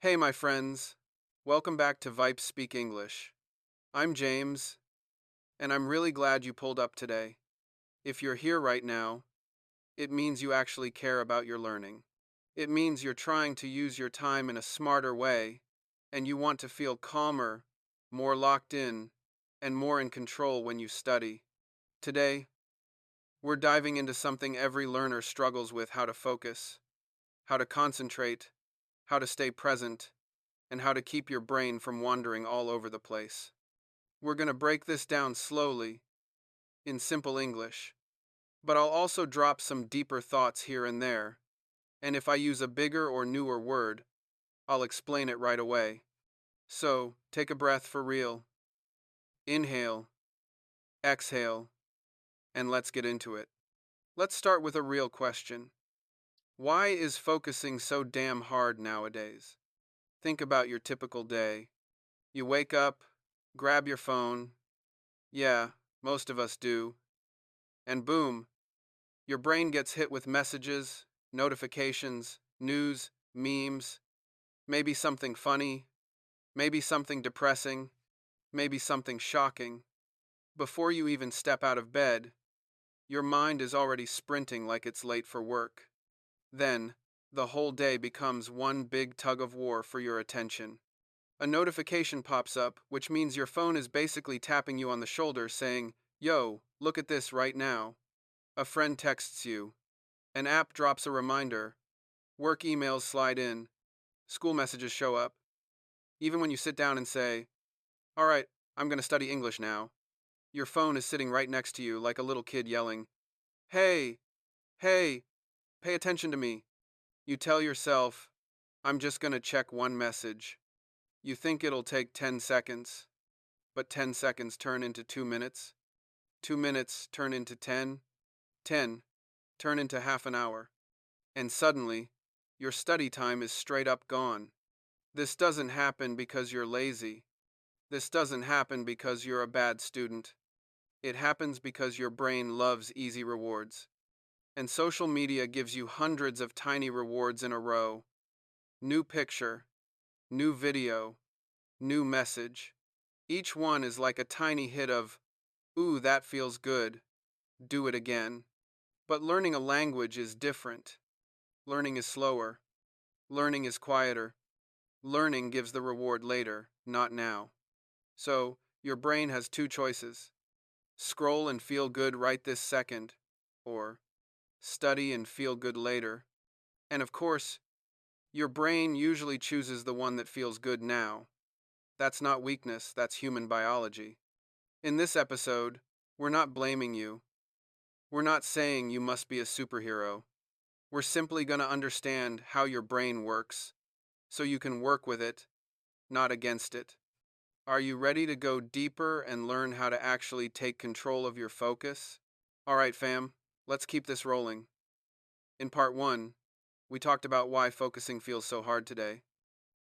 Hey, my friends. Welcome back to Vipe Speak English. I'm James, and I'm really glad you pulled up today. If you're here right now, it means you actually care about your learning. It means you're trying to use your time in a smarter way, and you want to feel calmer, more locked in, and more in control when you study. Today, we're diving into something every learner struggles with: how to focus, how to concentrate, how to stay present, and how to keep your brain from wandering all over the place. We're going to break this down slowly, in simple English, but I'll also drop some deeper thoughts here and there, and if I use a bigger or newer word, I'll explain it right away. So, take a breath for real. Inhale, exhale, and let's get into it. Let's start with a real question. Why is focusing so damn hard nowadays? Think about your typical day. You wake up, grab your phone. Yeah, most of us do. And boom, your brain gets hit with messages, notifications, news, memes, maybe something funny, maybe something depressing, maybe something shocking. Before you even step out of bed, your mind is already sprinting like it's late for work. Then, the whole day becomes one big tug of war for your attention. A notification pops up, which means your phone is basically tapping you on the shoulder saying, "Yo, look at this right now." A friend texts you. An app drops a reminder. Work emails slide in. School messages show up. Even when you sit down and say, "All right, I'm going to study English now," your phone is sitting right next to you like a little kid yelling, "Hey, hey, pay attention to me." You tell yourself, "I'm just going to check one message." You think it'll take 10 seconds, but 10 seconds turn into 2 minutes. 2 minutes turn into 10. 10 turn into half an hour. And suddenly, your study time is straight up gone. This doesn't happen because you're lazy. This doesn't happen because you're a bad student. It happens because your brain loves easy rewards. And social media gives you hundreds of tiny rewards in a row. New picture, new video, new message. Each one is like a tiny hit of, "Ooh, that feels good. Do it again." But learning a language is different. Learning is slower. Learning is quieter. Learning gives the reward later, not now. So, your brain has two choices: scroll and feel good right this second, or study and feel good later. And of course, your brain usually chooses the one that feels good now. That's not weakness, that's human biology. In this episode, we're not blaming you. We're not saying you must be a superhero. We're simply going to understand how your brain works so you can work with it, not against it. Are you ready to go deeper and learn how to actually take control of your focus? All right, fam, let's keep this rolling. In part one, we talked about why focusing feels so hard today.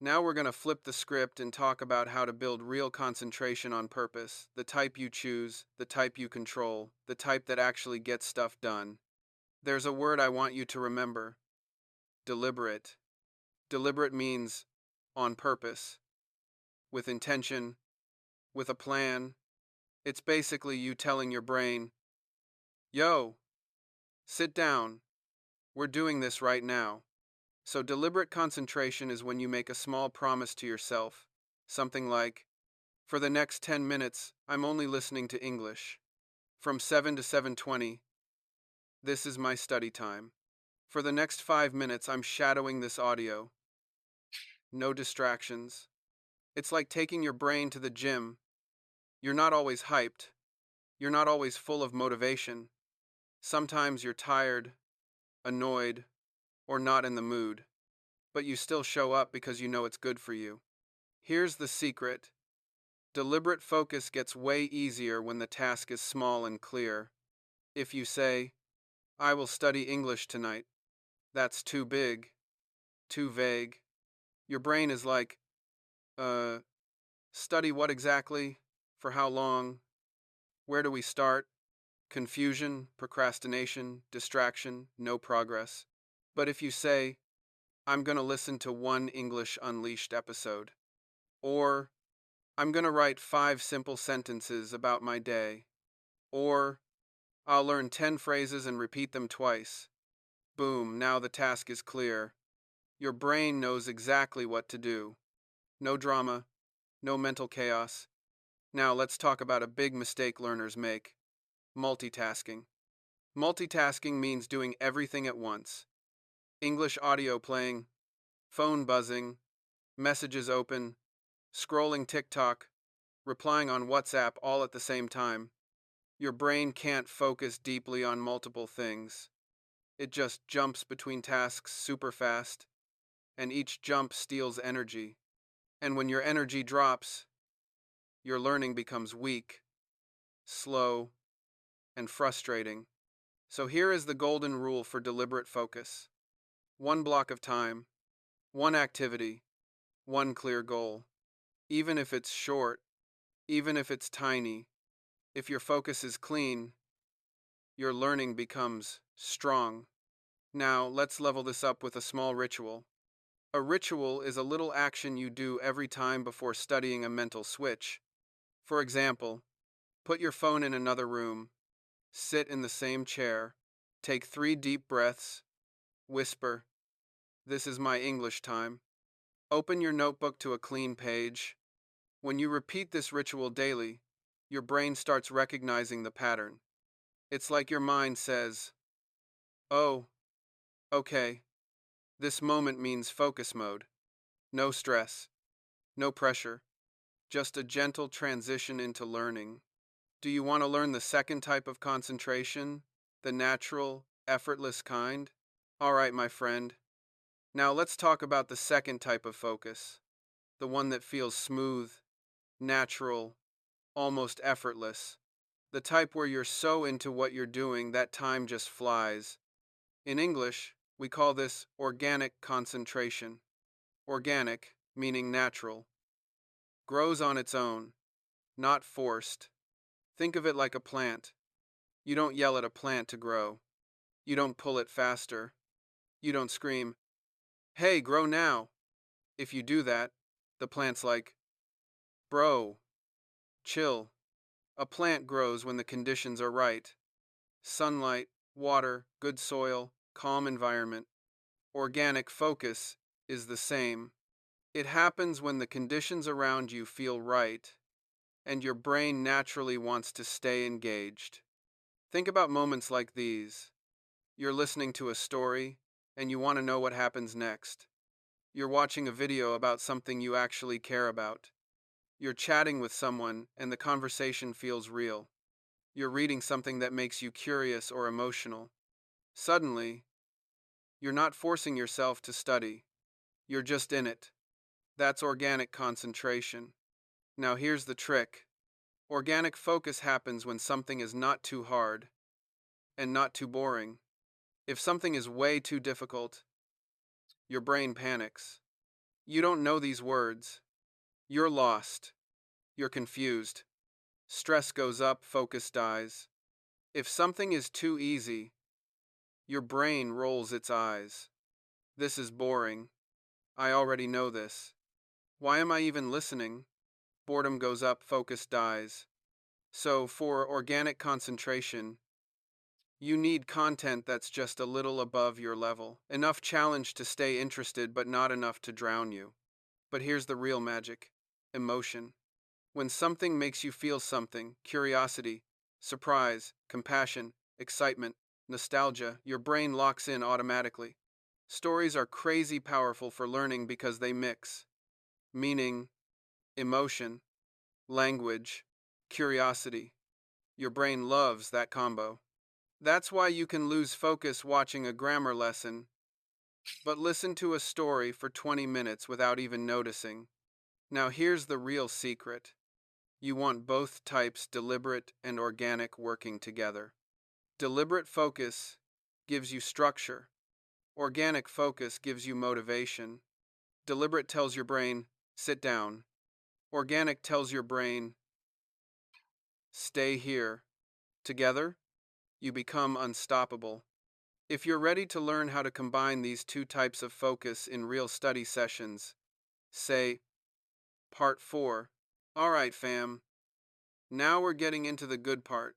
Now we're going to flip the script and talk about how to build real concentration on purpose, the type you choose, the type you control, the type that actually gets stuff done. There's a word I want you to remember: deliberate. Deliberate means on purpose, with intention, with a plan. It's basically you telling your brain, "Yo, sit down. We're doing this right now." So deliberate concentration is when you make a small promise to yourself. Something like, "For the next 10 minutes, I'm only listening to English. From 7 to 7:20, this is my study time. For the next 5 minutes, I'm shadowing this audio. No distractions." It's like taking your brain to the gym. You're not always hyped. You're not always full of motivation. Sometimes you're tired, annoyed, or not in the mood, but you still show up because you know it's good for you. Here's the secret: deliberate focus gets way easier when the task is small and clear. If you say, "I will study English tonight," that's too big, too vague. Your brain is like, uh, study what exactly? For how long? Where do we start? Confusion, procrastination, distraction, no progress. But if you say, I'm going to listen to one English Unleashed episode. Or, I'm going to write 5 simple sentences about my day. Or, I'll learn 10 phrases and repeat them twice. Boom, now the task is clear. Your brain knows exactly what to do. No drama, no mental chaos. Now let's talk about a big mistake learners make: multitasking. Multitasking means doing everything at once. English audio playing, phone buzzing, messages open, scrolling TikTok, replying on WhatsApp all at the same time. Your brain can't focus deeply on multiple things. It just jumps between tasks super fast, and each jump steals energy. And when your energy drops, your learning becomes weak, slow, and frustrating. So here is the golden rule for deliberate focus: one block of time, one activity, one clear goal. Even if it's short, even if it's tiny, if your focus is clean, your learning becomes strong. Now, let's level this up with a small ritual. A ritual is a little action you do every time before studying a mental switch. For example, put your phone in another room, sit in the same chair, take 3 deep breaths, whisper, "This is my English time." Open your notebook to a clean page. When you repeat this ritual daily, your brain starts recognizing the pattern. It's like your mind says, "Oh, okay, this moment means focus mode." No stress, no pressure, just a gentle transition into learning. Do you want to learn the second type of concentration, the natural, effortless kind? All right, my friend. Now let's talk about the second type of focus, the one that feels smooth, natural, almost effortless. The type where you're so into what you're doing that time just flies. In English, we call this organic concentration. Organic, meaning natural, grows on its own, not forced. Think of it like a plant. You don't yell at a plant to grow. You don't pull it faster. You don't scream, "Hey, grow now." If you do that, the plant's like, "Bro, chill." A plant grows when the conditions are right: sunlight, water, good soil, calm environment. Organic focus is the same. It happens when the conditions around you feel right, and your brain naturally wants to stay engaged. Think about moments like these. You're listening to a story, and you want to know what happens next. You're watching a video about something you actually care about. You're chatting with someone, and the conversation feels real. You're reading something that makes you curious or emotional. Suddenly, you're not forcing yourself to study. You're just in it. That's organic concentration. Now here's the trick. Organic focus happens when something is not too hard and not too boring. If something is way too difficult, your brain panics. You don't know these words. You're lost. You're confused. Stress goes up, focus dies. If something is too easy, your brain rolls its eyes. This is boring. I already know this. Why am I even listening? Boredom goes up, focus dies. So, for organic concentration, you need content that's just a little above your level. Enough challenge to stay interested, but not enough to drown you. But here's the real magic: emotion. When something makes you feel something, curiosity, surprise, compassion, excitement, nostalgia, your brain locks in automatically. Stories are crazy powerful for learning because they mix meaning, emotion, language, curiosity. Your brain loves that combo. That's why you can lose focus watching a grammar lesson, but listen to a story for 20 minutes without even noticing. Now here's the real secret. You want both types, deliberate and organic, working together. Deliberate focus gives you structure. Organic focus gives you motivation. Deliberate tells your brain, "Sit down." Organic tells your brain, "Stay here." Together, you become unstoppable. If you're ready to learn how to combine these two types of focus in real study sessions, say, Part 4. All right, fam. Now we're getting into the good part.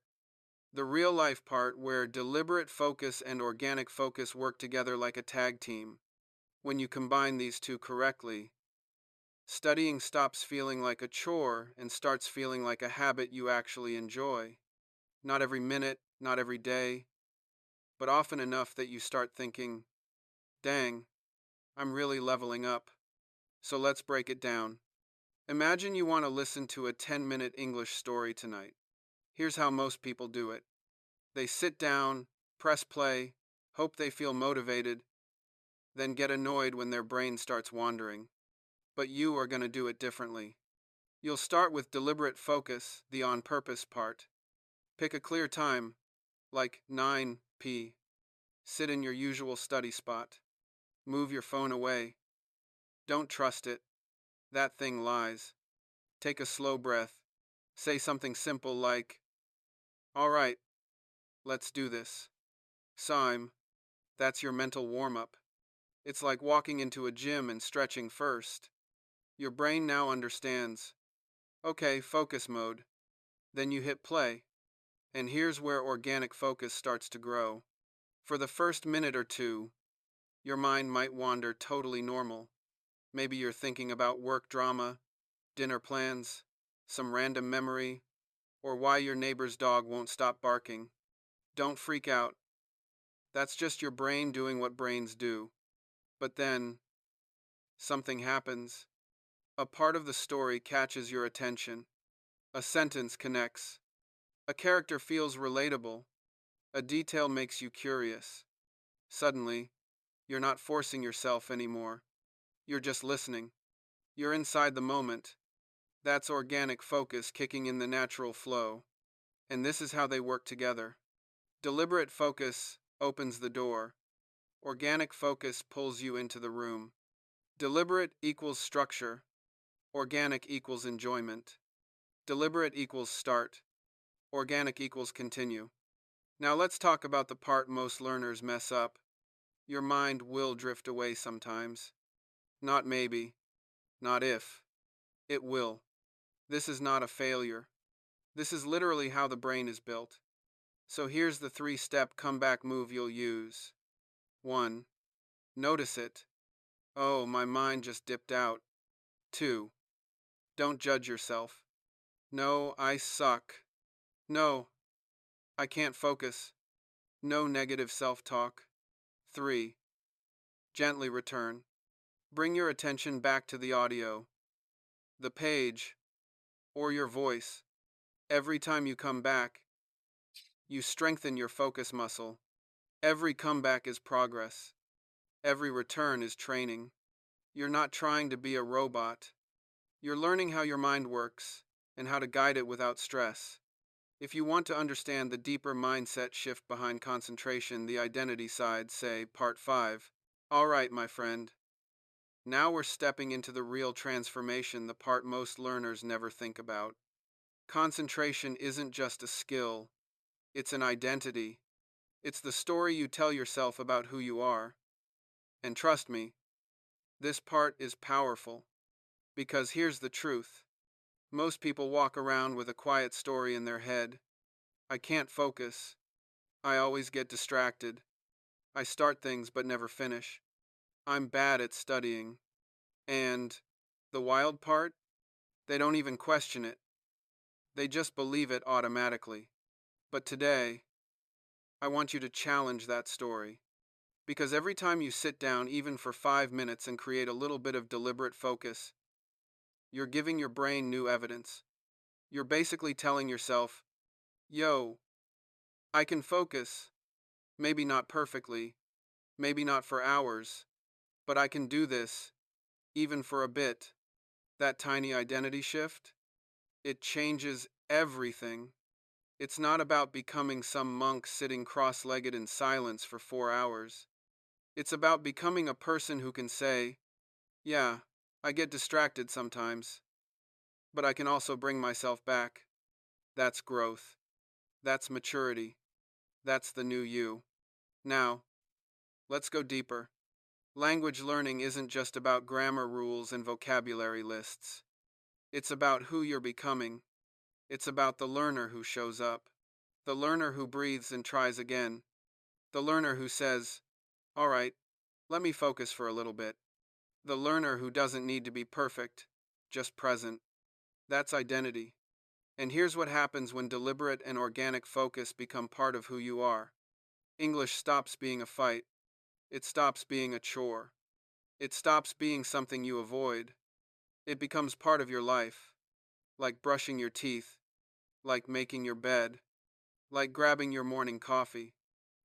The real life part where deliberate focus and organic focus work together like a tag team. When you combine these two correctly, studying stops feeling like a chore and starts feeling like a habit you actually enjoy. Not every minute, not every day, but often enough that you start thinking, dang, I'm really leveling up. So let's break it down. Imagine you want to listen to a 10-minute English story tonight. Here's how most people do it. They sit down, press play, hope they feel motivated, then get annoyed when their brain starts wandering. But you are going to do it differently. You'll start with deliberate focus, the on-purpose part. Pick a clear time, like 9 p. Sit in your usual study spot. Move your phone away. Don't trust it. That thing lies. Take a slow breath. Say something simple like, all right, let's do this. Sime, that's your mental warm-up. It's like walking into a gym and stretching first. Your brain now understands. Okay, focus mode. Then you hit play. And here's where organic focus starts to grow. For the first minute or two, your mind might wander totally normal. Maybe you're thinking about work drama, dinner plans, some random memory, or why your neighbor's dog won't stop barking. Don't freak out. That's just your brain doing what brains do. But then, something happens. A part of the story catches your attention. A sentence connects. A character feels relatable. A detail makes you curious. Suddenly, you're not forcing yourself anymore. You're just listening. You're inside the moment. That's organic focus kicking in the natural flow. And this is how they work together. Deliberate focus opens the door. Organic focus pulls you into the room. Deliberate equals structure. Organic equals enjoyment. Deliberate equals start. Organic equals continue. Now let's talk about the part most learners mess up. Your mind will drift away sometimes. Not maybe, not if. It will. This is not a failure. This is literally how the brain is built. So here's the 3-step comeback move you'll use. 1. Notice it. Oh, my mind just dipped out. 2. Don't judge yourself. No, I suck. No, I can't focus. No negative self-talk. 3. Gently return. Bring your attention back to the audio, the page, or your voice. Every time you come back, you strengthen your focus muscle. Every comeback is progress. Every return is training. You're not trying to be a robot. You're learning how your mind works and how to guide it without stress. If you want to understand the deeper mindset shift behind concentration, the identity side, say, Part 5. All right, my friend. Now we're stepping into the real transformation, the part most learners never think about. Concentration isn't just a skill, it's an identity. It's the story you tell yourself about who you are. And trust me, this part is powerful. Because here's the truth. Most people walk around with a quiet story in their head. I can't focus. I always get distracted. I start things but never finish. I'm bad at studying. And the wild part? They don't even question it. They just believe it automatically. But today, I want you to challenge that story. Because every time you sit down, even for 5 minutes, and create a little bit of deliberate focus, you're giving your brain new evidence. You're basically telling yourself, yo, I can focus. Maybe not perfectly, maybe not for hours, but I can do this, even for a bit. That tiny identity shift, it changes everything. It's not about becoming some monk sitting cross-legged in silence for 4 hours. It's about becoming a person who can say, yeah, I get distracted sometimes, but I can also bring myself back. That's growth. That's maturity. That's the new you. Now, Let's go deeper. Language learning isn't just about grammar rules and vocabulary lists. It's about who you're becoming. It's about the learner who shows up, the learner who breathes and tries again, the learner who says, "All right, let me focus for a little bit." The learner who doesn't need to be perfect, just present. That's identity. And here's what happens when deliberate and organic focus become part of who you are. English stops being a fight. It stops being a chore. It stops being something you avoid. It becomes part of your life, like brushing your teeth, like making your bed, like grabbing your morning coffee.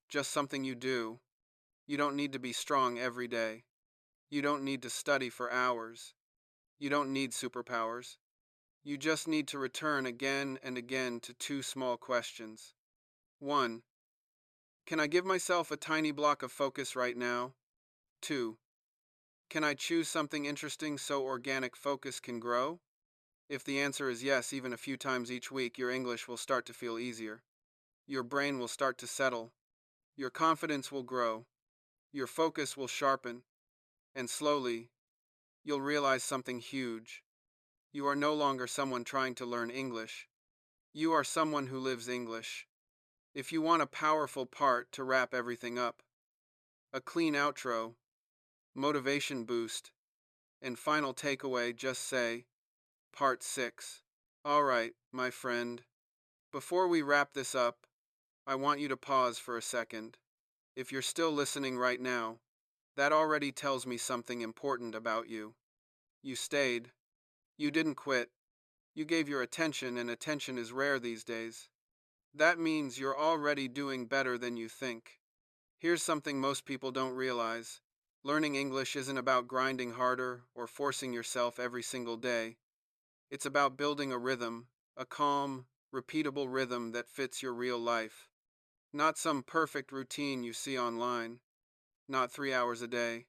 Just something you do. You don't need to be strong every day. You don't need to study for hours. You don't need superpowers. You just need to return again and again to two small questions. 1. Can I give myself a tiny block of focus right now? 2. Can I choose something interesting so organic focus can grow? If the answer is yes, even a few times each week, your English will start to feel easier. Your brain will start to settle. Your confidence will grow. Your focus will sharpen. And slowly, you'll realize something huge. You are no longer someone trying to learn English. You are someone who lives English. If you want a powerful part to wrap everything up, a clean outro, motivation boost, and final takeaway, just say, Part 6. All right, my friend. Before we wrap this up, I want you to pause for a second. If you're still listening right now, that already tells me something important about you. You stayed. You didn't quit. You gave your attention, and attention is rare these days. That means you're already doing better than you think. Here's something most people don't realize. Learning English isn't about grinding harder or forcing yourself every single day. It's about building a rhythm, a calm, repeatable rhythm that fits your real life. Not some perfect routine you see online. Not 3 hours a day.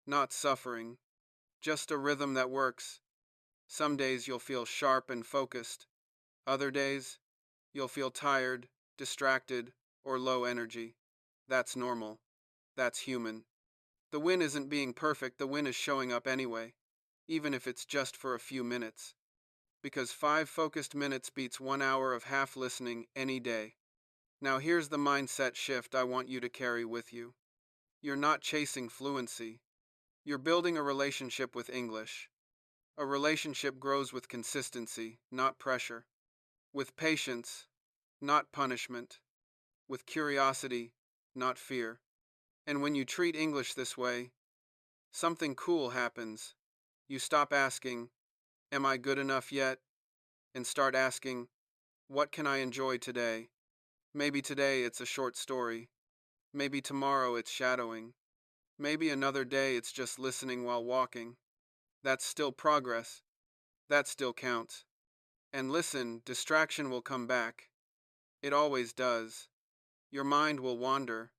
Not suffering. Just a rhythm that works. Some days you'll feel sharp and focused. Other days, you'll feel tired, distracted, or low energy. That's normal. That's human. The win isn't being perfect, the win is showing up anyway, even if it's just for a few minutes. Because 5 focused minutes beats 1 hour of half listening any day. Now here's the mindset shift I want you to carry with you. You're not chasing fluency. You're building a relationship with English. A relationship grows with consistency, not pressure. With patience, not punishment. With curiosity, not fear. And when you treat English this way, something cool happens. You stop asking, "Am I good enough yet?" and start asking, "What can I enjoy today?" Maybe today it's a short story. Maybe tomorrow it's shadowing. Maybe another day it's just listening while walking. That's still progress. That still counts. And listen, distraction will come back. It always does. Your mind will wander.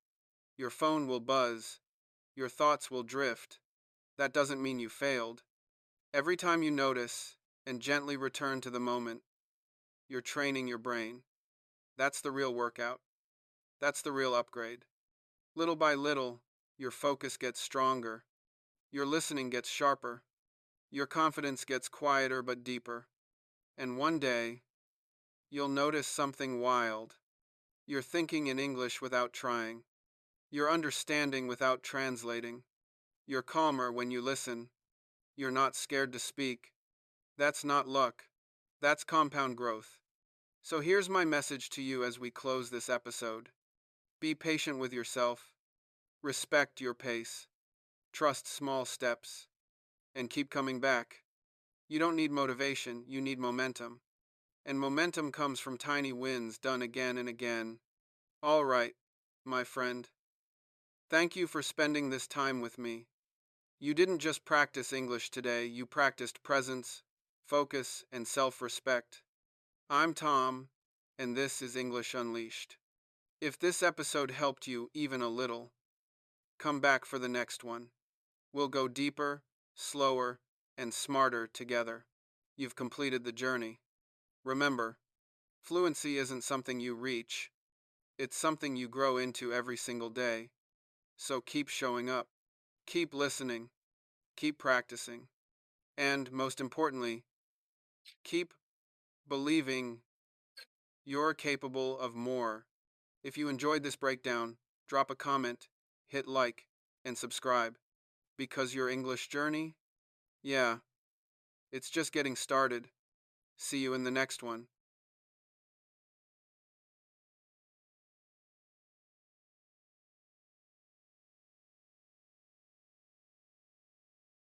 Your phone will buzz. Your thoughts will drift. That doesn't mean you failed. Every time you notice and gently return to the moment, you're training your brain. That's the real workout. That's the real upgrade. Little by little, your focus gets stronger. Your listening gets sharper. Your confidence gets quieter but deeper. And one day, you'll notice something wild. You're thinking in English without trying. You're understanding without translating. You're calmer when you listen. You're not scared to speak. That's not luck. That's compound growth. So here's my message to you as we close this episode. Be patient with yourself. Respect your pace. Trust small steps. And keep coming back. You don't need motivation, you need momentum. And momentum comes from tiny wins done again and again. All right, my friend. Thank you for spending this time with me. You didn't just practice English today, you practiced presence, focus, and self-respect. I'm Tom, and this is English Unleashed. If this episode helped you even a little, come back for the next one. We'll go deeper, slower, and smarter together. You've completed the journey. Remember, fluency isn't something you reach, it's something you grow into every single day. So keep showing up, keep listening, keep practicing, and most importantly, keep believing you're capable of more. If you enjoyed this breakdown, drop a comment, hit like, and subscribe. Because your English journey, yeah, it's just getting started. See you in the next one.